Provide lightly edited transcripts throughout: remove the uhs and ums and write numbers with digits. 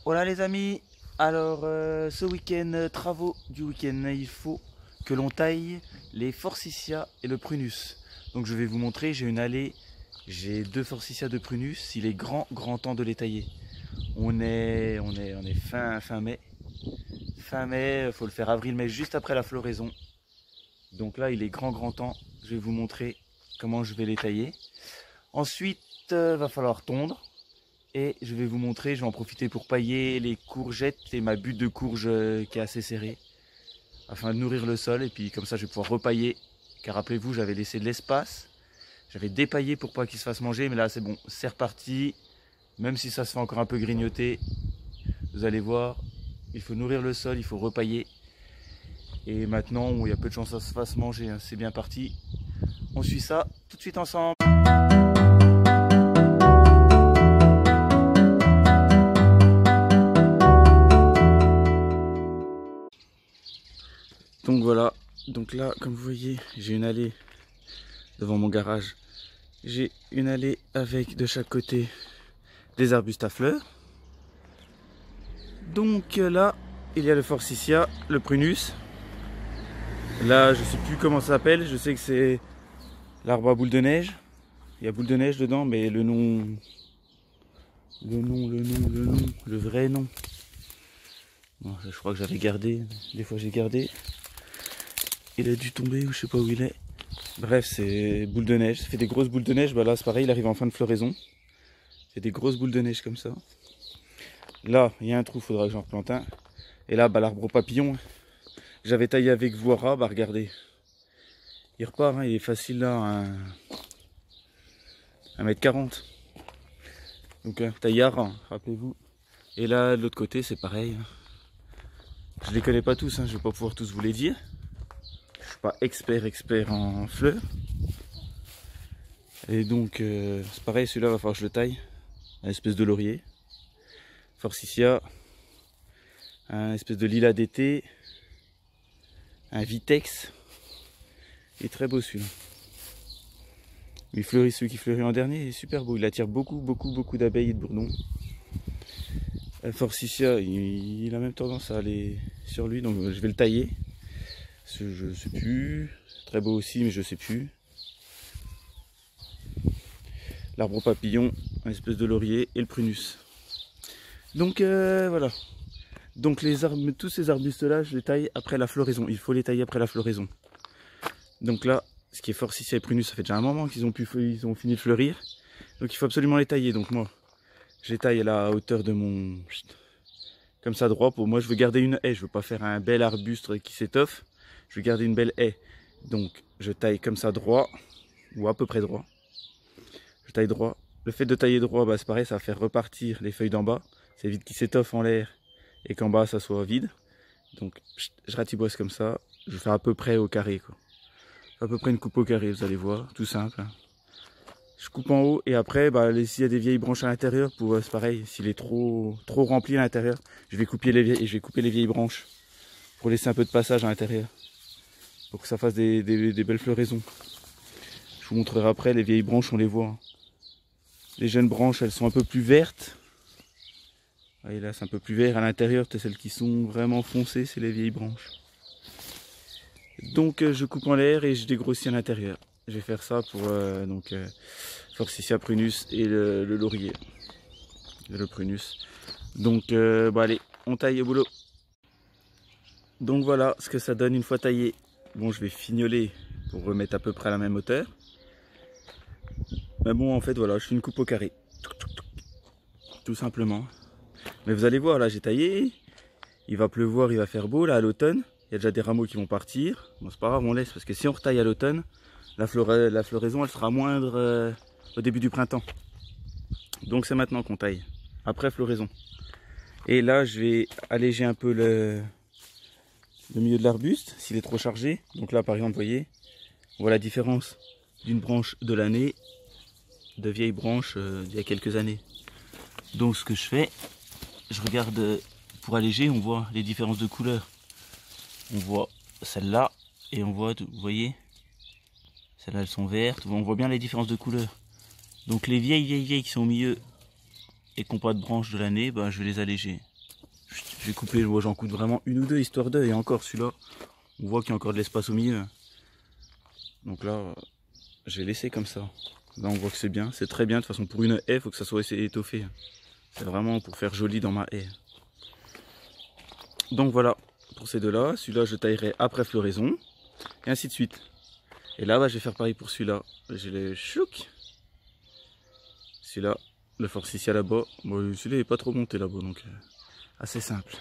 Voilà les amis, alors ce week-end, travaux du week-end, il faut que l'on taille les forsythias et le prunus. Donc je vais vous montrer, j'ai une allée, j'ai deux forsythias de prunus, il est grand temps de les tailler. On est fin mai. Fin mai, il faut le faire avril-mai, juste après la floraison. Donc là il est grand temps, je vais vous montrer comment je vais les tailler. Ensuite, va falloir tondre. Et je vais vous montrer, je vais en profiter pour pailler les courgettes et ma butte de courge qui est assez serrée. Afin de nourrir le sol et puis comme ça je vais pouvoir repailler. Car rappelez-vous, j'avais laissé de l'espace. J'avais dépaillé pour pas qu'il se fasse manger. Mais là c'est bon, c'est reparti. Même si ça se fait encore un peu grignoter. Vous allez voir, il faut nourrir le sol, il faut repailler. Et maintenant, il y a peu de chances que ça se fasse manger. Hein. C'est bien parti. On suit ça tout de suite ensemble. Donc voilà, donc là comme vous voyez j'ai une allée devant mon garage. J'ai une allée avec de chaque côté des arbustes à fleurs. Donc là il y a le forsythia, le prunus. Là je sais plus comment ça s'appelle, je sais que c'est l'arbre à boule de neige. Il y a boule de neige dedans mais le vrai nom. Bon, je crois que j'avais gardé, des fois j'ai gardé. Il a dû tomber ou je sais pas où il est. Bref, c'est boule de neige. Ça fait des grosses boules de neige. Bah là, c'est pareil, il arrive en fin de floraison. C'est des grosses boules de neige comme ça. Là, il y a un trou, il faudra que j'en replante un. Et là, bah, l'arbre au papillon, j'avais taillé avec Voira. Bah regardez, il repart. Hein, il est facile là, 1,40 m. Donc, taillard, hein, rappelez-vous. Et là, de l'autre côté, c'est pareil. Je les connais pas tous, hein, je vais pas pouvoir tous vous les dire. Je suis pas expert en fleurs. Et donc, c'est pareil, celui-là, va falloir que je le taille. Une espèce de laurier. Forsythia. Un espèce de lilas d'été. Un vitex. Il est très beau celui-là. Il fleurit, celui qui fleurit en dernier, il est super beau. Il attire beaucoup d'abeilles et de bourdons. Forsythia, il a même tendance à aller sur lui, donc je vais le tailler. Je sais plus. Très beau aussi, mais je sais plus. L'arbre au papillon, un espèce de laurier et le prunus. Donc voilà. Donc tous ces arbustes là, je les taille après la floraison. Il faut les tailler après la floraison. Donc là, ce qui est forsythia et prunus, ça fait déjà un moment qu'ils ont fini de fleurir. Donc il faut absolument les tailler. Donc moi, je les taille à la hauteur de mon... Comme ça droit. Pour moi, je veux garder une haie. Je veux pas faire un bel arbuste qui s'étoffe. Je veux garder une belle haie. Donc je taille comme ça droit. Ou à peu près droit. Je taille droit. Le fait de tailler droit, bah, c'est pareil, ça va faire repartir les feuilles d'en bas. Ça évite qu'ils s'étoffent en l'air et qu'en bas ça soit vide. Donc je ratiboise comme ça. Je fais à peu près au carré, quoi. À peu près une coupe au carré, vous allez voir, tout simple. Je coupe en haut et après, bah, s'il y a des vieilles branches à l'intérieur, c'est pareil, s'il est trop rempli à l'intérieur, je vais couper les vieilles branches pour laisser un peu de passage à l'intérieur, pour que ça fasse des belles floraisons. Je vous montrerai après, les vieilles branches, on les voit. Hein. Les jeunes branches, elles sont un peu plus vertes. Et là, c'est un peu plus vert à l'intérieur, celles qui sont vraiment foncées, c'est les vieilles branches. Donc je coupe en l'air et je dégrossis à l'intérieur. Je vais faire ça pour Forsythia prunus et le laurier. Le prunus. Donc bon allez, on taille au boulot. Donc voilà ce que ça donne une fois taillé. Bon, je vais fignoler pour remettre à peu près à la même hauteur. Mais bon, en fait voilà, je fais une coupe au carré. Tout simplement. Mais vous allez voir, là j'ai taillé. Il va pleuvoir, il va faire beau là à l'automne. Il y a déjà des rameaux qui vont partir. Bon, c'est pas grave, on laisse parce que si on retaille à l'automne, la floraison elle sera moindre au début du printemps. Donc c'est maintenant qu'on taille, après floraison. Et là je vais alléger un peu le milieu de l'arbuste s'il est trop chargé. Donc là par exemple, vous voyez, on voit la différence d'une branche de l'année, de vieilles branches d'il y a quelques années. Donc ce que je fais, je regarde pour alléger, on voit les différences de couleurs. On voit celle-là et on voit, vous voyez, celles-là elles sont vertes, on voit bien les différences de couleurs. Donc les vieilles qui sont au milieu et qui n'ont pas de branches de l'année, ben, je vais les alléger. J'ai coupé, j'en coupe vraiment une ou deux histoire d'eux. Et encore celui-là, on voit qu'il y a encore de l'espace au milieu. Donc là, j'ai laissé comme ça. Là on voit que c'est bien, c'est très bien. De toute façon pour une haie, il faut que ça soit étoffé. C'est vraiment pour faire joli dans ma haie. Donc voilà, pour ces deux-là. Celui-là je taillerai après floraison. Et ainsi de suite. Et là, je vais faire pareil pour celui-là. J'ai les chouks. Celui-là, le forsythia là-bas. Bon, celui-là n'est pas trop monté là-bas, donc assez simple.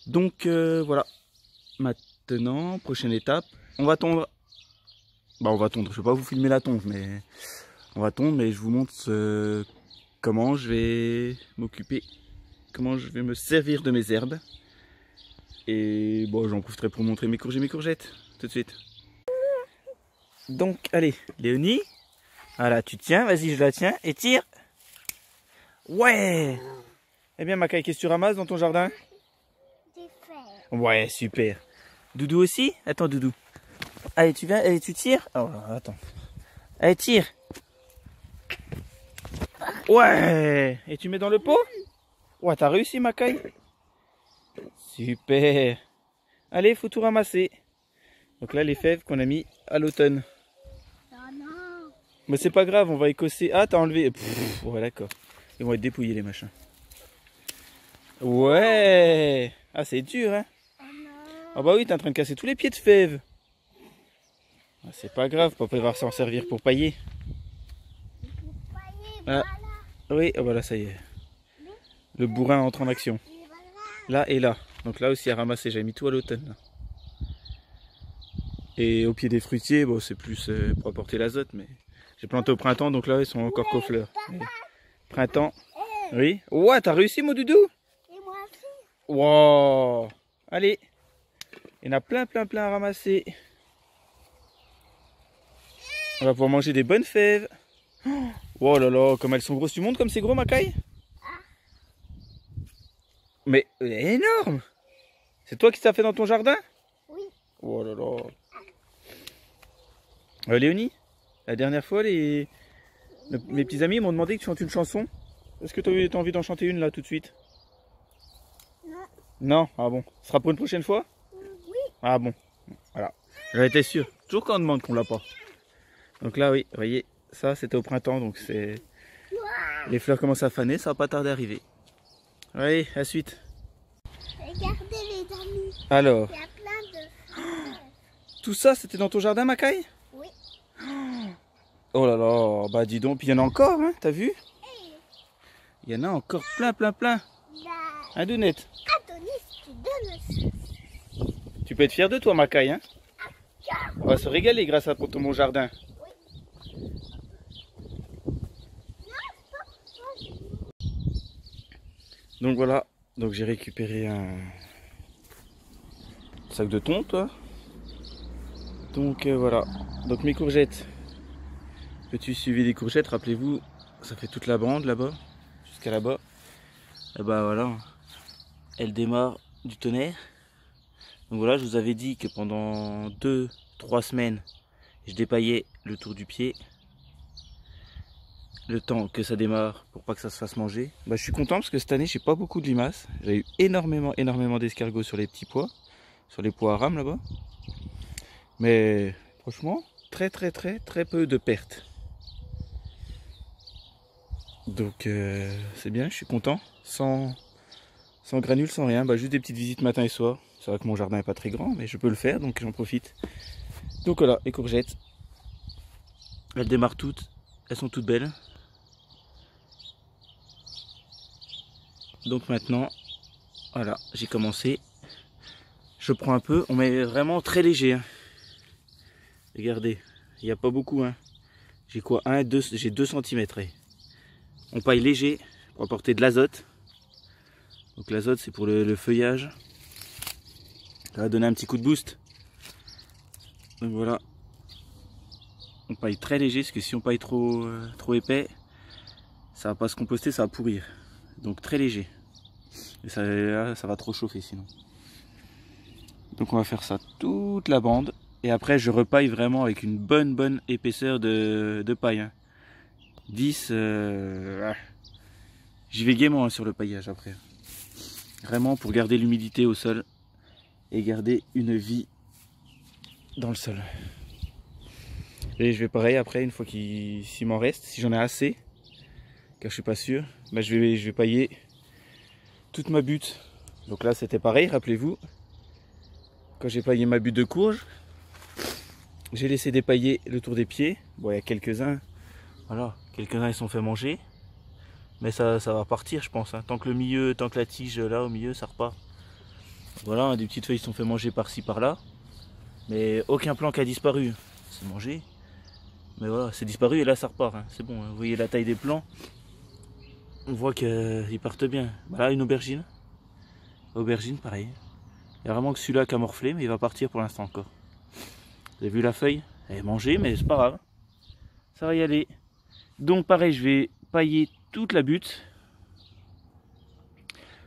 Donc voilà. Maintenant, prochaine étape, on va tondre. Bah on va tondre, je ne vais pas vous filmer la tonte, mais on va tondre, mais je vous montre comment je vais m'occuper, comment je vais me servir de mes herbes. Et bon, j'en profiterai pour montrer mes courgettes, tout de suite. Donc, allez, Léonie, voilà, tu tiens, vas-y, je la tiens, et tire. Ouais. Eh bien, Macaille, qu'est-ce que tu ramasses dans ton jardin? Des fèves. Ouais, super. Doudou aussi? Attends, Doudou. Allez, tu viens, allez, tu tires. Oh, attends. Allez, tire. Ouais. Et tu mets dans le pot? Ouais, t'as réussi, Macaille? Super. Allez, faut tout ramasser. Donc là, les fèves qu'on a mis à l'automne. Oh non. Mais c'est pas grave, on va écosser. Ah, t'as enlevé. Pff, ouais, d'accord. Ils vont être dépouillés, les machins. Ouais. Ah, c'est dur, hein? Oh non. Ah bah oui, t'es en train de casser tous les pieds de fèves. Ah, c'est pas grave, papa va s'en servir pour pailler. Pour pailler, Ah. voilà. Oui, oh voilà, ça y est. Le bourrin entre en action. Et voilà. Là et là. Donc là aussi à ramasser, j'avais mis tout à l'automne. Et au pied des fruitiers, bon, c'est plus pour apporter l'azote, mais j'ai planté au printemps, donc là ils sont encore qu'aux fleurs. Et printemps. Oui. Ouais, t'as réussi, mon doudou? Et moi aussi. Wow. Allez. Il y en a plein à ramasser. On va pouvoir manger des bonnes fèves. Oh là là, comme elles sont grosses. Tu montes comme c'est gros, Macaille? Mais elle est énorme. C'est toi qui t'as fait dans ton jardin? Oui. Oh là là. Léonie, la dernière fois, mes petits amis m'ont demandé que tu chantes une chanson. Est-ce que tu as envie d'en chanter une là tout de suite? Non. Non? Ah bon. Ce sera pour une prochaine fois? Oui. Ah bon. Voilà. J'en étais sûr. Toujours quand on demande qu'on l'a pas. Donc là, oui, vous voyez, ça c'était au printemps, donc c'est... Les fleurs commencent à faner, ça va pas tarder à arriver. Allez, à la suite. Regardez les amis. Alors, Il y a plein de fèves. tout ça c'était dans ton jardin, Macaille? Oui. Oh là là, bah dis donc, puis il y en a encore, hein, t'as vu? Hey. Il y en a encore plein. Là. Hein, Dounette? Adonis, tu donnes le... Tu peux être fier de toi, Macaille, hein? On va se régaler grâce à mon jardin. Donc voilà, donc j'ai récupéré un sac de thon, toi. Donc voilà, donc mes courgettes. Petit suivi des courgettes, rappelez-vous, ça fait toute la bande là-bas, jusqu'à là-bas. Et bah voilà, elle démarre du tonnerre. Donc voilà, je vous avais dit que pendant 2-3 semaines, je dépaillais le tour du pied. Le temps que ça démarre pour pas que ça se fasse manger. Bah, je suis content parce que cette année j'ai pas beaucoup de limaces. J'ai eu énormément d'escargots sur les petits pois, sur les pois à rame là-bas. Mais franchement, très peu de pertes. Donc c'est bien, je suis content. Sans granules, sans rien. Bah, juste des petites visites matin et soir. C'est vrai que mon jardin est pas très grand, mais je peux le faire, donc j'en profite. Donc voilà, les courgettes. Elles démarrent toutes. Elles sont toutes belles. Donc maintenant, voilà, j'ai commencé. Je prends un peu, on met vraiment très léger. Hein. Regardez, il n'y a pas beaucoup. Hein. J'ai quoi? J'ai 2 cm. On paille léger pour apporter de l'azote. Donc l'azote c'est pour le feuillage. Ça va donner un petit coup de boost. Donc voilà. On paille très léger parce que si on paille trop épais, ça va pas se composter, ça va pourrir. Donc très léger. Et ça va trop chauffer sinon. Donc on va faire ça toute la bande. Et après je repaille vraiment avec une bonne épaisseur de paille. Hein. 10. J'y vais gaiement hein, sur le paillage après. Vraiment pour garder l'humidité au sol et garder une vie dans le sol. Et je vais pareil après, une fois s'il m'en reste, si j'en ai assez, car je suis pas sûr, bah je vais pailler toute ma butte. Donc là c'était pareil, rappelez-vous, quand j'ai paillé ma butte de courge, j'ai laissé dépailler le tour des pieds. Bon, il y a quelques-uns, voilà, quelques-uns ils sont fait manger, mais ça va partir je pense, hein. Tant que le milieu, tant que la tige là au milieu ça repart. Voilà, des petites feuilles sont fait manger par-ci par-là, mais aucun plant qui a disparu, c'est mangé. Mais voilà, c'est disparu et là ça repart, hein. C'est bon, hein. Vous voyez la taille des plants, on voit qu'ils partent bien. Voilà une aubergine, pareil. Il y a vraiment que celui-là qui a morflé, mais il va partir pour l'instant encore. Vous avez vu la feuille? Elle est mangée, mais c'est pas grave. Ça va y aller. Donc pareil, je vais pailler toute la butte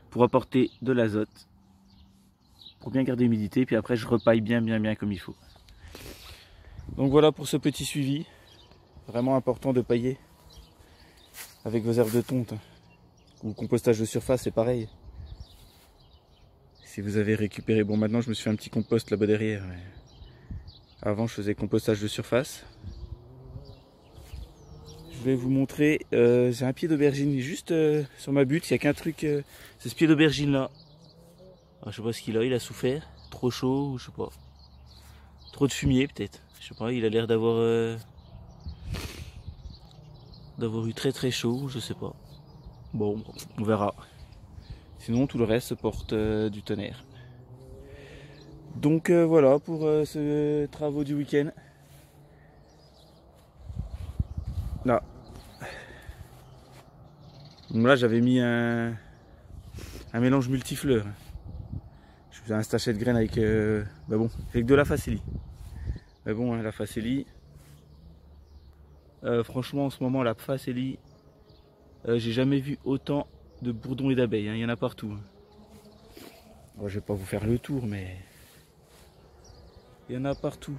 pour apporter de l'azote, pour bien garder l'humidité. Puis après, je repaille bien comme il faut. Donc voilà pour ce petit suivi. Vraiment important de pailler avec vos herbes de tonte. Ou compostage de surface, c'est pareil. Si vous avez récupéré, bon maintenant je me suis fait un petit compost là-bas derrière. Mais avant je faisais compostage de surface. Je vais vous montrer, j'ai un pied d'aubergine juste sur ma butte, il n'y a qu'un truc, c'est ce pied d'aubergine là. Alors, je sais pas ce qu'il a, il a souffert, trop chaud ou je sais pas. Trop de fumier peut-être, je sais pas, il a l'air d'avoir eu très chaud, je sais pas. Bon, on verra. Sinon tout le reste porte du tonnerre. Donc voilà pour ce travaux du week-end. Là. Donc là j'avais mis un mélange multifleur. Je faisais un sachet de graines avec avec de la facélie. Mais bon, hein, la facélie. Franchement en ce moment la facélie, j'ai jamais vu autant de bourdons et d'abeilles, hein, il y en a partout. Bon, je vais pas vous faire le tour, mais il y en a partout.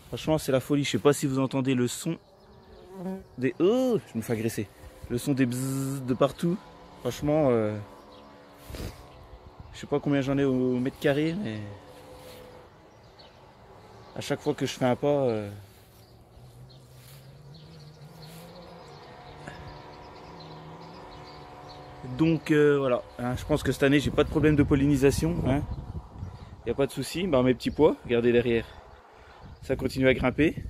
Franchement c'est la folie, je sais pas si vous entendez le son des... Oh, je me fais agresser. Le son des bzzz de partout. Franchement, je sais pas combien j'en ai au mètre carré, mais à chaque fois que je fais un pas... Donc voilà, hein, je pense que cette année j'ai pas de problème de pollinisation, hein. Y a pas de souci. Bah, mes petits pois, regardez derrière, ça continue à grimper.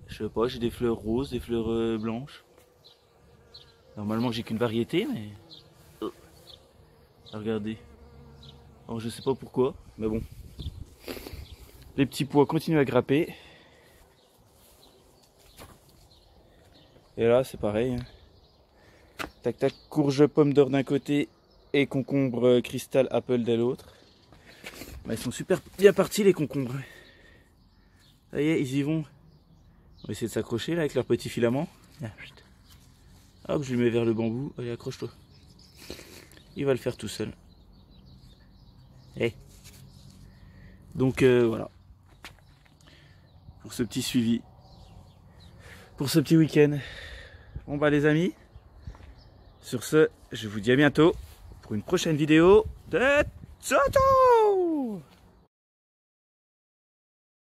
Je sais pas, j'ai des fleurs roses, des fleurs blanches. Normalement j'ai qu'une variété, mais oh. Regardez. Alors je sais pas pourquoi, mais bon. Les petits pois continuent à grimper. Et là c'est pareil, hein. Tac tac, courge pomme d'or d'un côté et concombre cristal apple de l'autre. Bah, ils sont super bien partis les concombres. Ça y est, ils y vont. On va essayer de s'accrocher là avec leurs petits filaments. Hop, je le mets vers le bambou. Allez, accroche-toi. Il va le faire tout seul. Hey. Donc voilà. Pour ce petit suivi. Pour ce petit week-end. Bon bah les amis. Sur ce, je vous dis à bientôt pour une prochaine vidéo de Toto.